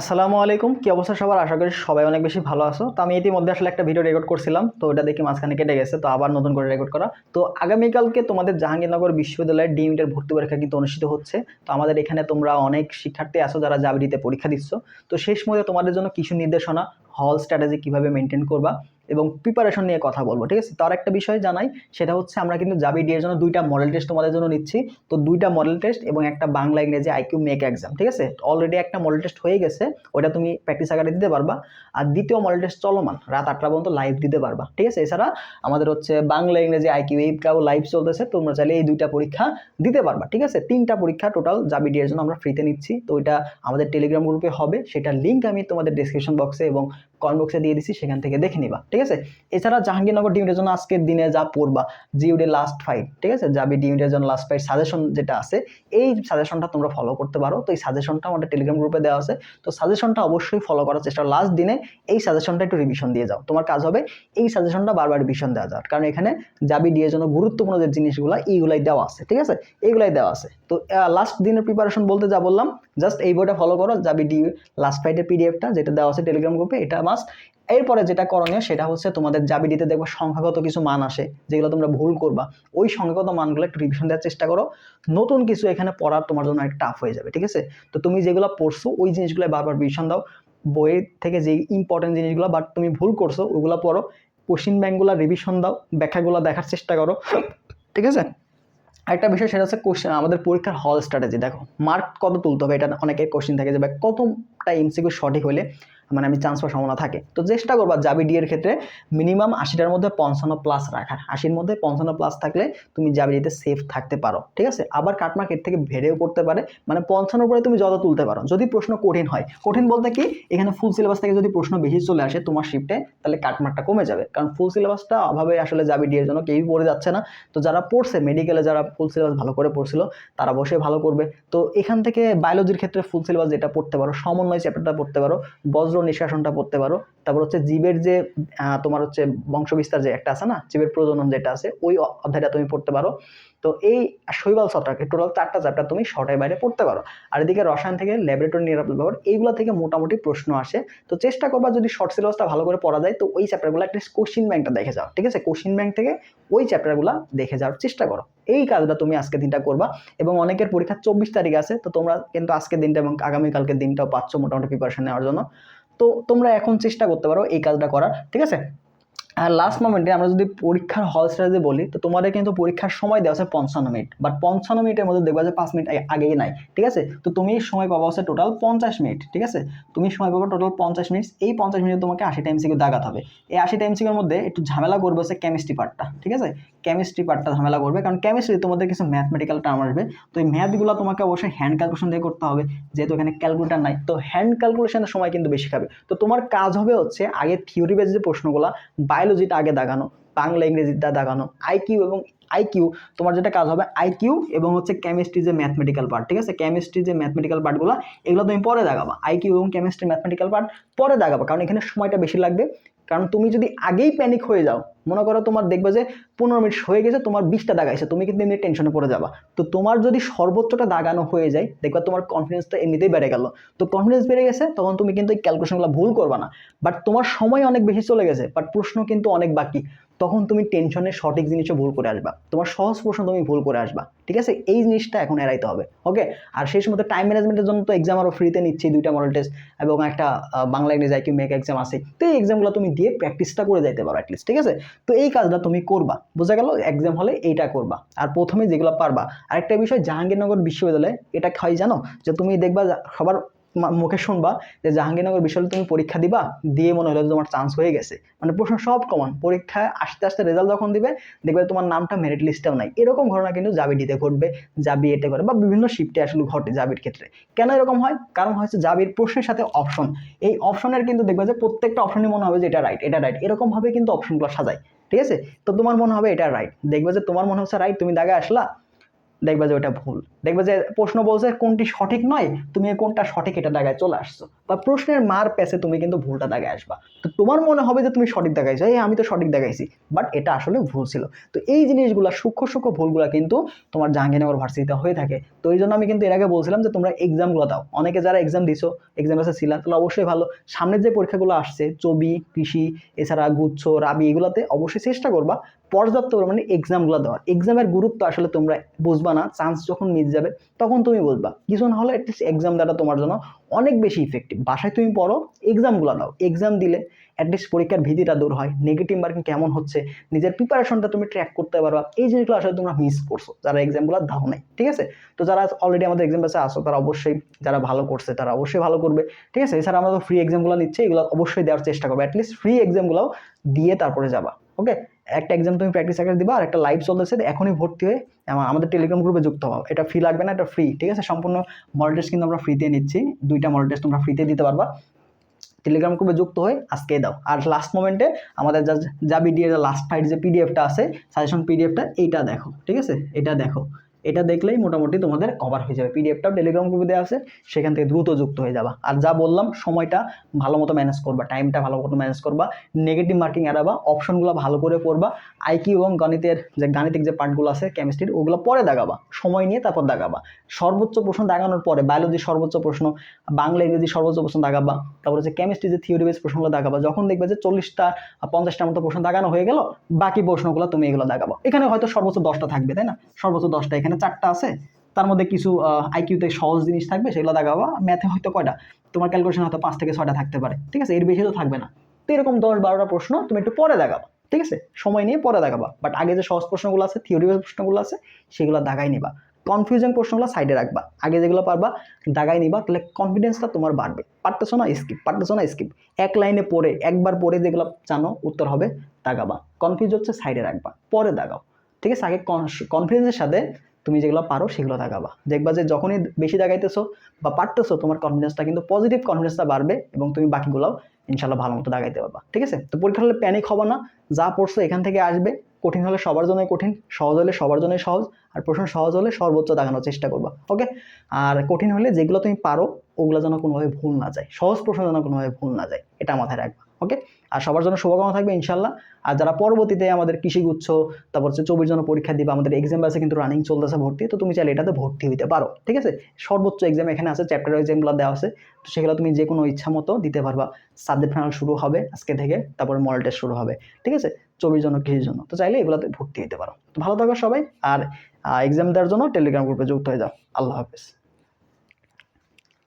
আসসালামু আলাইকুম, কি অবস্থা সবার? আশা করি সবাই অনেক বেশি ভালো আছো। তো আমি ইতিমধ্যে আসলে একটা ভিডিও রেকর্ড করছিলাম, তো ওটা দেখি মাঝখানে কেটে গেছে, তো আবার নতুন করে রেকর্ড করা। তো আগামীকালকে তোমাদের জাহাঙ্গীরনগর বিশ্ববিদ্যালয়ের ডিএমইটের ভর্তি পরীক্ষা কিন্তু অনুষ্ঠিত হচ্ছে। তো আমাদের এখানে তোমরা অনেক শিক্ষার্থী আছো যারা জাবিডিতে পরীক্ষা দিচ্ছ। তো শেষ মুহূর্তে তোমাদের জন্য কিছু নির্দেশনা, হল স্ট্র্যাটেজি কিভাবে মেনটেন করবা এবং প্রিপারেশন নিয়ে কথা বলবো, ঠিক আছে? তার একটা বিষয় জানাই, সেটা হচ্ছে আমরা কিন্তু জাবিডি এর জন্য দুইটা মডেল টেস্ট তোমাদের জন্য নিচ্ছি। তো দুইটা মডেল টেস্ট এবং একটা বাংলা ইংরেজি আইকিউ মেক এক্সাম, ঠিক আছে? অলরেডি একটা মডেল টেস্ট হয়ে গেছে, ওটা তুমি প্র্যাকটিস আকারে দিতে পারবা। আর দ্বিতীয় মডেল টেস্ট চলমান, রাত 8টা পর্যন্ত লাইভ দিতে পারবা, ঠিক আছে? এছাড়া আমাদের হচ্ছে বাংলা ইংরেজি আইকিউ এইটাও লাইভ চলতেছে, তোমরা চাইলে এই দুইটা পরীক্ষা দিতে পারবা, ঠিক আছে? তিনটা পরীক্ষা টোটাল জাবিডি এর জন্য আমরা ফ্রিতে নিচ্ছি। তো ওইটা আমাদের টেলিগ্রাম গ্রুপে হবে, সেটার লিঙ্ক আমি তোমাদের ডেসক্রিপশন বক্সে এবং কমেন্ট বক্সে দিয়ে দিচ্ছি, সেখান থেকে দেখে নিবা, ঠিক আছে? এছাড়া জাহাঙ্গীরনগর ডিউটির জন্য আজকের দিনে যা পড়বা, জিউডি লাস্ট ফাইট, ঠিক আছে? জাবি ডিউটির জন্য লাস্ট ফাইট সাজেশন যেটা আছে, এই সাজেশনটা তোমরা ফলো করতে পারো। তো এই সাজেশনটা আমাদের টেলিগ্রাম গ্রুপে দেওয়া আছে, তো সাজেশনটা অবশ্যই ফলো করার চেষ্টা করো। লাস্ট দিনে এই সাজেশনটা একটু রিভিশন দিয়ে যাও, তোমার কাজ হবে এই সাজেশনটা বারবার রিভিশন দেওয়া যাও, কারণ এখানে জাবি ডি এর জন্য গুরুত্বপূর্ণ যে জিনিসগুলো এইগুলাই দেওয়া আছে, ঠিক আছে? এইগুলাই দেওয়া আছে। তো লাস্ট দিনের প্রিপারেশন বলতে যা বললাম, জাস্ট এই বইটা ফলো করো, জাবি ডি লাস্ট ফাইটের পিডিএফটা যেটা দেওয়া আছে টেলিগ্রাম গ্রুপে, এটা মাস্ট। এরপরে যেটা করণীয় সেটা হচ্ছে তোমাদের জাবিডিতে দেখবো সংখ্যাগত কিছু মান আসে যেগুলো তোমরা ভুল করবা, ওই সংখ্যাগত মানগুলো একটু রিভিশন দেওয়ার চেষ্টা করো। নতুন কিছু এখানে পড়ার তোমার জন্য একটা টাফ হয়ে যাবে, ঠিক আছে? তো তুমি যেগুলো পড়ছো ওই জিনিসগুলো বারবার রিভিশন দাও, বইয়ের থেকে যে ইম্পর্টেন্ট জিনিসগুলো বাট তুমি ভুল করছো ওইগুলো পড়ো, কোশ্চিন ব্যাংকগুলো রিভিশন দাও, ব্যাখ্যাগুলো দেখার চেষ্টা করো, ঠিক আছে? একটা বিষয় সেটা হচ্ছে কোশ্চেন, আমাদের পরীক্ষার হল স্ট্র্যাটেজি দেখো, মার্ক কত তুলতে হবে, এটা অনেকের কোশ্চেন থাকে যে কতটা এমসিকিউ সঠিক হলে মানে আমি চান্স পাওয়ার সম্ভাবনা থাকে। তো চেষ্টা করবা জাবি ডি এর ক্ষেত্রে মিনিমাম 80টার মধ্যে 55 প্লাস রাখার, 80-র মধ্যে 55 প্লাস থাকলে তুমি জাবি ডিতে সেফ থাকতে পারো, ঠিক আছে? আবার কাটমার্ক এর থেকে ভেড়েও করতে পারে, মানে 55 পরে তুমি যত তুলতে পারো। যদি প্রশ্ন কঠিন হয়, কঠিন বলতে কি, এখানে ফুল সিলেবাস থেকে যদি প্রশ্ন বেশি চলে আসে তোমার শিফটে, তাহলে কাটমার্কটা কমে যাবে, কারণ ফুল সিলেবাসটা অভাবে আসলে জাবি ডি এর জন্য কেউই পড়ে যাচ্ছে না। তো যারা পড়ছে মেডিকেলে, যারা ফুল সিলেবাস ভালো করে পড়ছিল, তারা বসে ভালো করবে। তো এখান থেকে বায়োলজির ক্ষেত্রে ফুল সিলেবাস যেটা পড়তে পারো, সমন্বয় চ্যাপ্টারটা পড়তে পারো, বজ্র নিষ্কাশনটা পড়তে পারো, তারপর হচ্ছে জীবের যে তোমার হচ্ছে বংশবিস্তার যে একটা আছে না, জীবের প্রজনন যেটা আছে, ওই অধ্যায়টা তুমি পড়তে পারো। তো এই শৈবাল ছত্রাক টোটাল 4টা চ্যাপ্টার তুমি শর্টের বাইরে পড়তে পারো। আর এদিকে রসায়ন থেকে ল্যাবরেটরি নিরাপদ ব্যবহার, এইগুলো থেকে মোটামুটি প্রশ্ন আসে। তো চেষ্টা করবা যদি শর্ট সিলেবাসটা ভালো করে পড়া যায়, তো ওই চ্যাপ্টারগুলো অ্যাটলিস্ট কোশ্চিন ব্যাংকটা দেখে যাও, ঠিক আছে? কোশ্চিন ব্যাংক থেকে ওই চ্যাপ্টারগুলো দেখে যাওয়ার চেষ্টা করো। এই কাজটা তুমি আজকের দিনটা করবা। এবং অনেকের পরীক্ষা 24 তারিখ আছে, তো তোমরা কিন্তু আজকের দিনটা এবং আগামীকালকের দিনটাও পাচ্ছ মোটামুটি প্রিপারেশন নেওয়ার জন্য। তো তোমরা এখন চেষ্টা করতে পারো এই কাজটা করার, ঠিক আছে? আর লাস্ট মোমেন্টে আমরা যদি পরীক্ষার হল স্ট্র্যাটেজি বলি, তো তোমাদের কিন্তু পরীক্ষার সময় দেওয়া আছে 55 মিনিট, বাট 55 মিনিটের মধ্যে দেখবা যে 5 মিনিট আগেই নাই, ঠিক আছে? তো তুমি সময় পাবা হচ্ছে টোটাল 50 মিনিট, ঠিক আছে? তুমি সময় পাবা টোটাল 50 মিনিট। এই 50 মিনিট তোমাকে 80টা এমসিকিউ দাগাতে হবে। এই 80টা এমসিকিউর মধ্যে একটু ঝামেলা করবে হচ্ছে কেমিস্ট্রি পার্টটা, ঠিক আছে? কেমিস্ট্রি পার্টটা ঝামেলা করবে, কারণ কেমিস্ট্রি তোমাদের কিছু ম্যাথমেটিক্যাল টার্ম আসবে। তো এই ম্যাথগুলো তোমাকে অবশ্যই হ্যান্ড ক্যালকুলেশন দিয়ে করতে হবে, যেহেতু এখানে ক্যালকুলেটার নাই, তো হ্যান্ড ক্যালকুলেশনের সময় কিন্তু বেশি খাবে। তো তোমার কাজ হবে হচ্ছে আগে থিওরি বেস যে প্রশ্নগুলো, বায়োলজিটা আগে দাগানো, বাংলা ইংরেজিটা দাগানো, আইকিউ এবং আইকিউ, তোমার যেটা কাজ হবে আইকিউ এবং হচ্ছে কেমিস্ট্রি যে ম্যাথমেটিক্যাল পার্ট, ঠিক আছে? কেমিস্ট্রি যে ম্যাথমেটিক্যাল পার্টগুলো, এগুলো তুমি পরে দাগাবা। আইকিউ এবং কেমিস্ট্রি ম্যাথমেটিক্যাল পার্ট পরে দাগাবা, কারণ এখানে সময়টা বেশি লাগবে। কারণ তুমি যদি আগেই প্যানিক হয়ে যাও, মনে করো তোমার দেখবে যে 15 মিনিট হয়ে গেছে, তোমার 20টা দাগাইছে, তুমি কিন্তু এমনি টেনশনে পড়ে যাবা। তো তোমার যদি সর্বোচ্চটা দাগানো হয়ে যায়, দেখবা তোমার কনফিডেন্সটা এমনিতেই বেড়ে গেল। তো কনফিডেন্স বেড়ে গেছে, তখন তুমি কিন্তু এই ক্যালকুলেশনগুলো ভুল করবা না। বাট তোমার সময় অনেক বেশি চলে গেছে, বাট প্রশ্ন কিন্তু অনেক বাকি, তখন তুমি টেনশনে সঠিক জিনিসও ভুল করে আসবা, তোমার সহজ প্রশ্ন তুমি ভুল করে আসবা, ঠিক আছে? এই জিনিসটা এখন এড়াইতে হবে, ওকে? আর সেই সময় টাইম ম্যানেজমেন্টের জন্য তো এক্সাম আরও ফ্রিতে নিচ্ছি, দুইটা মডেল টেস্ট এবং একটা বাংলা ইংরেজি আইকিউ মেক এক্সাম আছে। তো এই এক্সামগুলো তুমি দিয়ে প্র্যাকটিসটা করে যাইতে পারো অ্যাটলিস্ট, ঠিক আছে? তো এই কাজটা তুমি করবা, বোঝা গেল? এক্সাম হলে এইটা করবা, আর প্রথমে যেগুলো পারবা। আরেকটা বিষয়, জাহাঙ্গীরনগর বিশ্ববিদ্যালয়ে এটা হয় জানো, যে তুমি দেখবা সবার মুখে শুনবা যে জাহাঙ্গীরনগর বিশ্ববিদ্যালয়ে তুমি পরীক্ষা দিবা, দিয়ে মনে হলো তোমার চান্স হয়ে গেছে, মানে প্রশ্ন সব কমন, পরীক্ষায় আস্তে আস্তে রেজাল্ট যখন দিবে দেখবে তোমার নামটা মেরিট লিস্টেও নাই। এরকম ঘটনা কিন্তু জাবি ডিতে ঘটবে, জাবি এতে করে, বা বিভিন্ন শিফটে আসলে ঘটে জাবির ক্ষেত্রে। কেন এরকম হয়? কারণ হচ্ছে জাবির প্রশ্নের সাথে অপশন, এই অপশনের কিন্তু দেখবে যে প্রত্যেকটা অপশনই মনে হবে যে এটা রাইট, এটা রাইট, এরকম ভাবে কিন্তু অপশনগুলো সাজায়, ঠিক আছে? তো তোমার মনে হবে এটা রাইট, দেখবে যে তোমার মনে হচ্ছে রাইট, তুমি দাগে আসলা, দেখবা যে ওটা ভুল। দেখবা যে প্রশ্ন বলছে কোনটি সঠিক নয়, তুমি কোনটা সঠিক এটা দাগায় চলে আসছো, বা প্রশ্নের মার পেছে তুমি কিন্তু ভুলটা দাগায় আসবা। তো তোমার মনে হবে যে তুমি সঠিক দেখাইছো, এই আমি তো সঠিক দেখাইছি, বাট এটা আসলে ভুল ছিল। তো এই জিনিসগুলো সূক্ষ্ম সূক্ষ্ম ভুলগুলো কিন্তু তোমার জাহাঙ্গীরনগর ভার্সিটিতে হয়ে থাকে। তো এই জন্য আমি কিন্তু এর আগে বলছিলাম যে তোমরা এক্সামগুলো দাও। অনেকে যারা এক্সাম দিছো, এক্সাম আছে ছিলেন, তাহলে অবশ্যই ভালো। সামনের যে পরীক্ষাগুলো আসছে চবি, কৃষি, এছাড়া গুচ্ছ, রাবি, এগুলোতে অবশ্যই চেষ্টা করবা পর্যাপ্ত পরিমাণে এক্সামগুলো দেওয়ার। এক্সামের গুরুত্ব আসলে তোমরা বুঝবা না, চান্স যখন মিস যাবে তখন তুমি বুঝবা। কিছু না হলে অ্যাটলিস্ট এক্সাম দেওয়াটা তোমার জন্য অনেক বেশি ইফেক্টিভ। বাসায় তুমি পড়ো, এক্সামগুলো দাও। এক্সাম দিলে অ্যাটলিস্ট পরীক্ষার ভীতিটা দূর হয়, নেগেটিভ মার্কিং কেমন হচ্ছে, নিজের প্রিপারেশনটা তুমি ট্র্যাক করতে পারবা। এই জিনিসগুলো আসলে তোমরা মিস করছো যারা এক্সামগুলো দাও নাই, ঠিক আছে? তো যারা অলরেডি আমাদের এক্সাম ব্যাচে আসো তারা অবশ্যই, যারা ভালো করছে তারা অবশ্যই ভালো করবে, ঠিক আছে? এছাড়া আমরা তো ফ্রি এক্সামগুলো নিচ্ছি, এগুলো অবশ্যই দেওয়ার চেষ্টা করবো। অ্যাটলিস্ট ফ্রি এক্সামগুলো দিয়ে তারপরে যাবা, ওকে? একটা এক্সাম তুমি প্র্যাকটিস আকারে দিবা, আর একটা লাইভ চলতেছে, এখনই ভর্তি হয়ে আমাদের টেলিগ্রাম গ্রুপে যুক্ত হও। এটা ফি লাগবে না, এটা ফ্রি, ঠিক আছে? সম্পূর্ণ মডেল টেস্ট কিন্তু আমরা ফ্রিতে নিচ্ছি, 2টা মডেল টেস্ট তোমরা ফ্রিতে দিতে পারবা। টেলিগ্রাম গ্রুপে যুক্ত হয়ে আজকেই দাও। আর লাস্ট মোমেন্টে আমাদের যা ভিডিওর লাস্ট ফাইট যে পিডিএফটা আছে, সাজেশন পিডিএফটা, এইটা দেখো, ঠিক আছে? এটা দেখো, এটা দেখলেই মোটামুটি তোমাদের কভার হয়ে যাবে। পিডিএফটাও টেলিগ্রাম গ্রুপে দেওয়া আছে, সেখান থেকে দ্রুত যুক্ত হয়ে যাবা। আর যা বললাম, সময়টা ভালো মতো ম্যানেজ করবা, টাইমটা ভালো মতো ম্যানেজ করবা, নেগেটিভ মার্কিং এড়াবা, অপশনগুলো ভালো করে করবা। আইকিউ এবং গাণিতিক যে পার্টগুলো আছে কেমিস্ট্রির, ওগুলো পরে দাগাবা, সময় নিয়ে তারপর দাগাবা। সর্বোচ্চ প্রশ্ন দাগানোর পরে বায়োলজি সর্বোচ্চ প্রশ্ন, বাংলা ইংরেজি সর্বোচ্চ প্রশ্ন দাগাবা, তারপর হচ্ছে কেমিস্ট্রি যে থিওরি বেস প্রশ্নগুলো দাগাবা। যখন দেখবে যে 40টা 50টার মতো প্রশ্ন দাগানো হয়ে গেল, বাকি প্রশ্নগুলো তুমি এগুলো দাগাবা। এখানে হয়তো সর্বোচ্চ 10টা থাকবে, তাই না? সর্বোচ্চ 10টা, এখানে 4টা আছে, তার মধ্যে কিছু আইকিউতে সহজ জিনিস থাকবে, সেগুলো দাগাবা। ম্যাথে হয়তো কয়টা, তোমার ক্যালকুলেশন হয়তো 5 থেকে 6টা থাকতে পারে, ঠিক আছে? এর বেশি তো থাকবে না। তো এরকম 10-12টা প্রশ্ন তুমি একটু পরে দাগাবা, ঠিক আছে? সময় নিয়ে পরে দাগাবা। বাট আগে যে সহজ প্রশ্নগুলো আছে, থিওরি বেস প্রশ্নগুলো আছে, সেগুলো দাগাই নিবা। কনফিউজিং প্রশ্নগুলো সাইডে রাখবা, আগে যেগুলো পারবা দাগাই নিবা, তাহলে কনফিডেন্সটা তোমার বাড়বে। পারতেছো না স্কিপ, পারতেছো না স্কিপ, এক লাইনে পড়ে, একবার পড়ে যেগুলো জানো উত্তর হবে দাগাবা। কনফিউজ হচ্ছে সাইডে রাখবা, পরে দাগাও, ঠিক আছে? আগে কনফিডেন্সের সাথে তুমি যেগুলো পারো সেগুলো দাগাবা। দেখবা যে যখনই বেশি দাগাইতেছো বা পারতেছো, তোমার কনফিডেন্সটা কিন্তু পজিটিভ কনফিডেন্সটা বাড়বে, এবং তুমি বাকিগুলোও ইনশাল্লাহ ভালো মতো দাগাইতে পারবা, ঠিক আছে? তো পরীক্ষা হলে প্যানিক হবা না, যা পড়ছো এখান থেকে আসবে। কঠিন হলে সবার জন্যই কঠিন, সহজ হলে সবার জন্যই সহজ, আর প্রশ্ন সহজ হলে সর্বোচ্চ দাগানোর চেষ্টা করবা, ওকে? আর কঠিন হলে যেগুলো তুমি পারো ওগুলো যেন কোনোভাবে ভুল না যায়, সহজ প্রশ্ন যেন কোনোভাবে ভুল না যায়, এটা মাথায় রাখবা, ওকে? আর সবার জন্য শুভকামনা থাকবে ইনশাল্লাহ। আর যারা পরবর্তীতে আমাদের কৃষিগুচ্ছ, তারপর হচ্ছে 24 জন্য পরীক্ষা দিবা, আমাদের এক্সাম আছে কিন্তু রানিং চলতেছে ভর্তি, তো তুমি চাইলে এটাতে ভর্তি হইতে পারো, ঠিক আছে? সর্বোচ্চ এক্সাম এখানে আছে, চ্যাপ্টার এক্সামগুলো দেওয়া আছে, তো সেগুলো তুমি যে কোনো ইচ্ছা মতো দিতে পারবা। সাবজেক্ট ফাইনাল শুরু হবে আজকে থেকে, তারপর মডেল টেস্ট শুরু হবে, ঠিক আছে? 24 জন্য, কৃষির জন্য, তো চাইলে এগুলোতে ভর্তি হতে পারো। তো ভালো থাকো সবাই, আর এক্সাম দেওয়ার জন্য টেলিগ্রাম গ্রুপে যুক্ত হয়ে যাও। আল্লাহ হাফেজ।